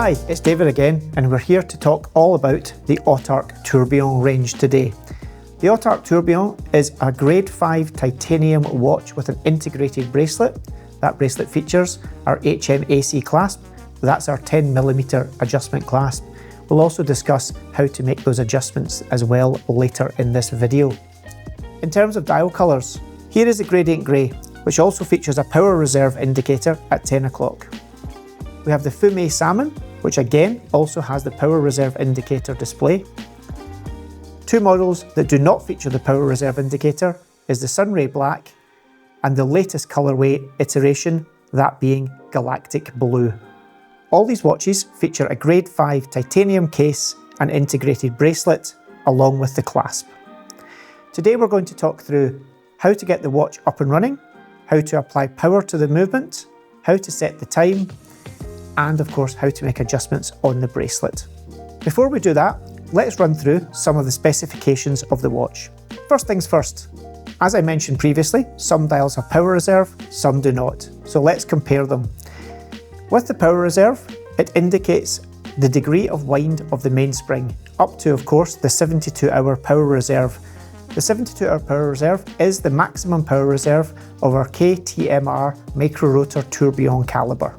Hi, it's David again, and we're here to talk all about the Autark Tourbillon range today. The Autark Tourbillon is a grade 5 titanium watch with an integrated bracelet. That bracelet features our HMAC Clasp, that's our 10mm adjustment clasp. We'll also discuss how to make those adjustments as well later in this video. In terms of dial colours, here is the gradient grey, which also features a power reserve indicator at 10 o'clock. We have the Fumé Salmon, which again also has the power reserve indicator display. Two models that do not feature the power reserve indicator is the Sunray Black and the latest colourway iteration, that being Galactic Blue. All these watches feature a grade 5 titanium case and integrated bracelet along with the clasp. Today we're going to talk through how to get the watch up and running, how to apply power to the movement, how to set the time, and of course how to make adjustments on the bracelet. Before we do that, let's run through some of the specifications of the watch. First things first, as I mentioned previously, some dials have power reserve, some do not. So let's compare them. With the power reserve, it indicates the degree of wind of the mainspring, up to of course the 72-hour power reserve. The 72-hour power reserve is the maximum power reserve of our K-TMR Micro-Rotor Tourbillon calibre.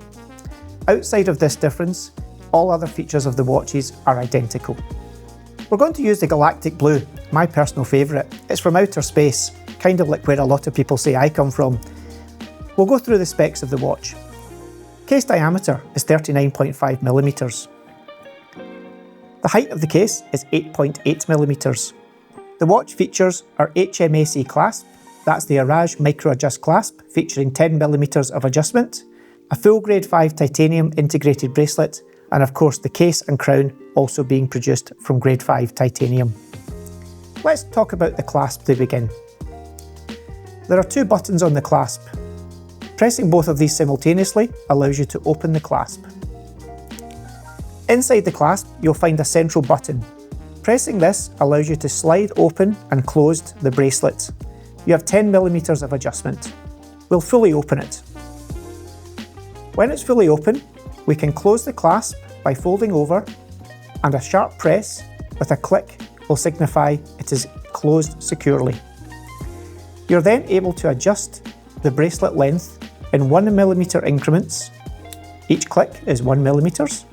Outside of this difference, all other features of the watches are identical. We're going to use the Galactic Blue, my personal favourite. It's from outer space, kind of like where a lot of people say I come from. We'll go through the specs of the watch. Case diameter is 39.5mm. The height of the case is 8.8mm. The watch features our HMAC Clasp, that's the HORAGE Micro Adjust Clasp, featuring 10mm of adjustment, a full grade 5 titanium integrated bracelet, and of course the case and crown also being produced from grade 5 titanium. Let's talk about the clasp to begin. There are two buttons on the clasp. Pressing both of these simultaneously allows you to open the clasp. Inside the clasp you'll find a central button. Pressing this allows you to slide open and closed the bracelet. You have 10mm of adjustment. We'll fully open it. When it's fully open, we can close the clasp by folding over, and a sharp press with a click will signify it is closed securely. You're then able to adjust the bracelet length in 1mm increments. Each click is 1mm,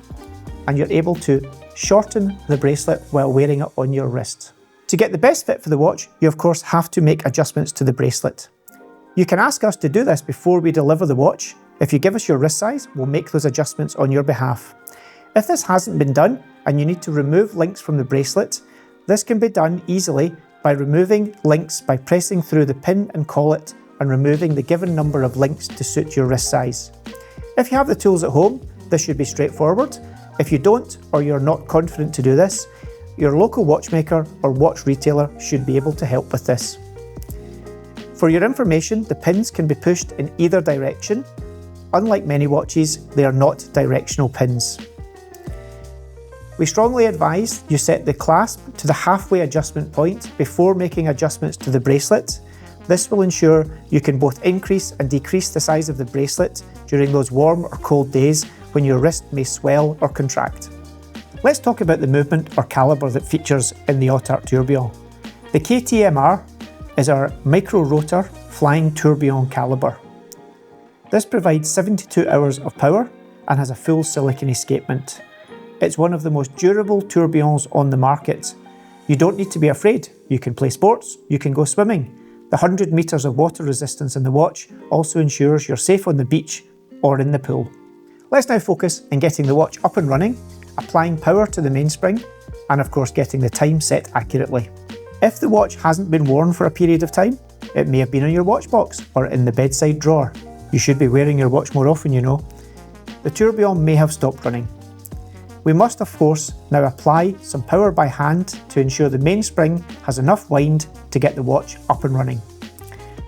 and you're able to shorten the bracelet while wearing it on your wrist. To get the best fit for the watch, you of course have to make adjustments to the bracelet. You can ask us to do this before we deliver the watch. If you give us your wrist size, we'll make those adjustments on your behalf. If this hasn't been done and you need to remove links from the bracelet, this can be done easily by removing links by pressing through the pin and collet and removing the given number of links to suit your wrist size. If you have the tools at home, this should be straightforward. If you don't, or you're not confident to do this, your local watchmaker or watch retailer should be able to help with this. For your information, the pins can be pushed in either direction. Unlike many watches, they are not directional pins. We strongly advise you set the clasp to the halfway adjustment point before making adjustments to the bracelet. This will ensure you can both increase and decrease the size of the bracelet during those warm or cold days when your wrist may swell or contract. Let's talk about the movement or calibre that features in the Autark Tourbillon. The K-TMR is our Micro-Rotor Flying Tourbillon calibre. This provides 72 hours of power and has a full silicon escapement. It's one of the most durable tourbillons on the market. You don't need to be afraid. You can play sports, you can go swimming. The 100 metres of water resistance in the watch also ensures you're safe on the beach or in the pool. Let's now focus on getting the watch up and running, applying power to the mainspring, and of course getting the time set accurately. If the watch hasn't been worn for a period of time, it may have been on your watch box or in the bedside drawer. You should be wearing your watch more often, you know. The tourbillon may have stopped running. We must of course now apply some power by hand to ensure the mainspring has enough wind to get the watch up and running.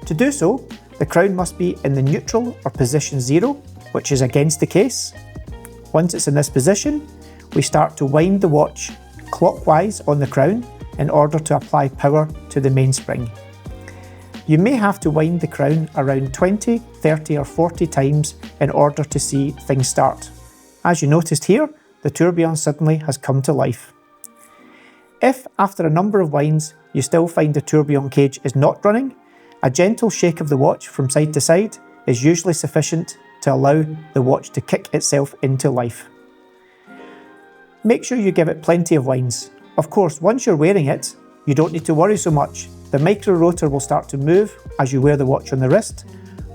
To do so, the crown must be in the neutral or position 0, which is against the case. Once it's in this position, we start to wind the watch clockwise on the crown in order to apply power to the mainspring. You may have to wind the crown around 20, 30 or 40 times in order to see things start. As you noticed here, the tourbillon suddenly has come to life. If, after a number of winds, you still find the tourbillon cage is not running, a gentle shake of the watch from side to side is usually sufficient to allow the watch to kick itself into life. Make sure you give it plenty of winds. Of course, once you're wearing it, you don't need to worry so much. The micro rotor will start to move as you wear the watch on the wrist.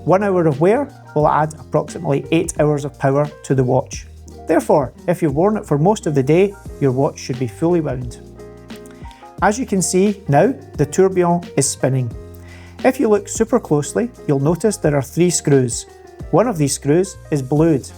1 hour of wear will add approximately 8 hours of power to the watch. Therefore, if you've worn it for most of the day, your watch should be fully wound. As you can see now, the tourbillon is spinning. If you look super closely, you'll notice there are 3 screws. One of these screws is blued.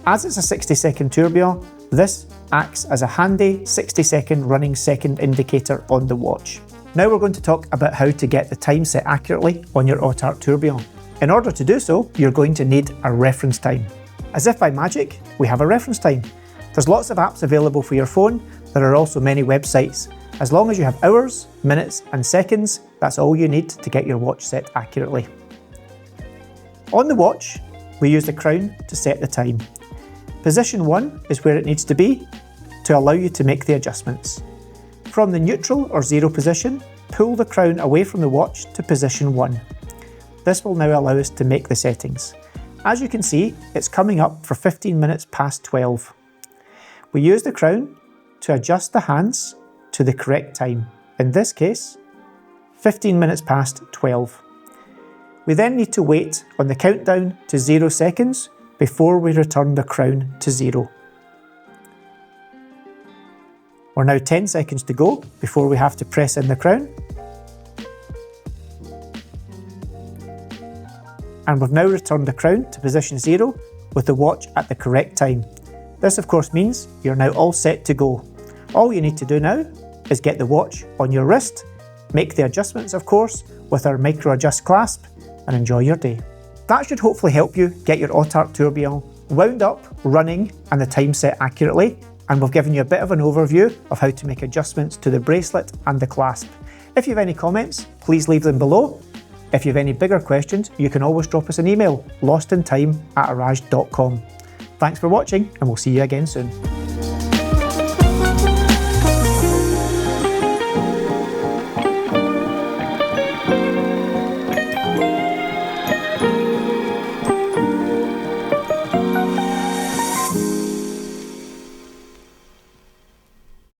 As it's a 60-second tourbillon, this acts as a handy 60-second running second indicator on the watch. Now we're going to talk about how to get the time set accurately on your Autark Tourbillon. In order to do so, you're going to need a reference time. As if by magic, we have a reference time. There's lots of apps available for your phone. There are also many websites. As long as you have hours, minutes and seconds, that's all you need to get your watch set accurately. On the watch, we use the crown to set the time. Position 1 is where it needs to be to allow you to make the adjustments. From the neutral or 0 position, pull the crown away from the watch to position 1. This will now allow us to make the settings. As you can see, it's coming up for 15 minutes past 12. We use the crown to adjust the hands to the correct time. In this case, 15 minutes past 12. We then need to wait on the countdown to 0 seconds before we return the crown to 0. We're now 10 seconds to go before we have to press in the crown. And we've now returned the crown to position 0 with the watch at the correct time. This of course means you're now all set to go. All you need to do now is get the watch on your wrist, make the adjustments of course with our micro adjust clasp, and enjoy your day. That should hopefully help you get your Autark Tourbillon wound up, running and the time set accurately, and we've given you a bit of an overview of how to make adjustments to the bracelet and the clasp. If you have any comments, please leave them below. If you have any bigger questions, you can always drop us an email, lostintime@horage.com. Thanks for watching and we'll see you again soon.